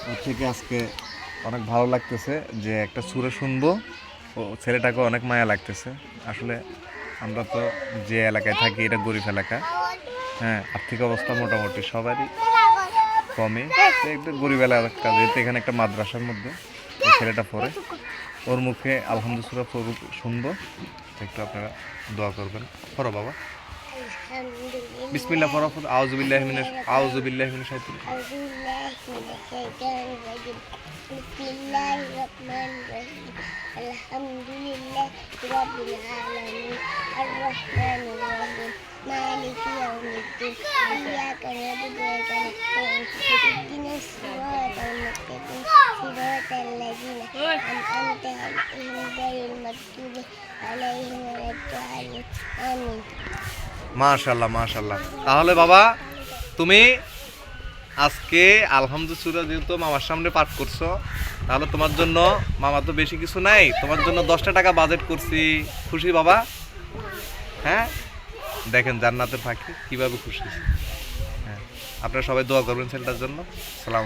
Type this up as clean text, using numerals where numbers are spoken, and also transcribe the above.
ওর থেকে আজকে অনেক ভালো লাগতেছে যে একটা সুরে শুনবো, ও ছেলেটাকে অনেক মায়া লাগতেছে। আসলে আমরা তো যে এলাকায় থাকি এটা গরিব এলাকা, হ্যাঁ, আর্থিক অবস্থা মোটামুটি সবারই কমে, তো একটু গরিব এলাকা, যেহেতু এখানে একটা মাদ্রাসার মধ্যে এই ছেলেটা পড়ে, ওর মুখে আলহামদুলিল্লাহ শুনবো। একটু আপনারা দোয়া করবেন। পড়ো বাবা, বিসমিল্লাহ পড়ো। আউযুবিল্লাহি মিনাশ শাইতানির রাজিম। বিসমিল্লাহির রহমানির রহিম। আলহামদুলিল্লাহি রাব্বিল আলামিন আর রহমানির রহিম মালিকি ইয়াউমিদ্দিন ইয়্যাকা না'বুদু ওয়া ইয়্যাকা নাস্তাঈন ইহদিনাস সিরাতাল মুস্তাকিম সিরাতাল লাযিনা আন'আমতা আলাইহিম গায়রিল মাগদুবি আলাইহিম ওয়ালাদ-দাল্লিন আমিন। মাশাআল্লাহ মাশাআল্লাহ। তাহলে বাবা তুমি আজকে আলহামদুলিল্লাহ যেহেতু মামার সামনে পাঠ করছো, তাহলে তোমার জন্য, মামা তো বেশি কিছু নাই, তোমার জন্য 10টা টাকা বাজেট করছি। খুশি বাবা? হ্যাঁ, দেখেন জান্নাতের পাখি কিভাবে খুশি। হ্যাঁ, আপনারা সবাই দোয়া করবেন ছেলেটার জন্য। সালাম।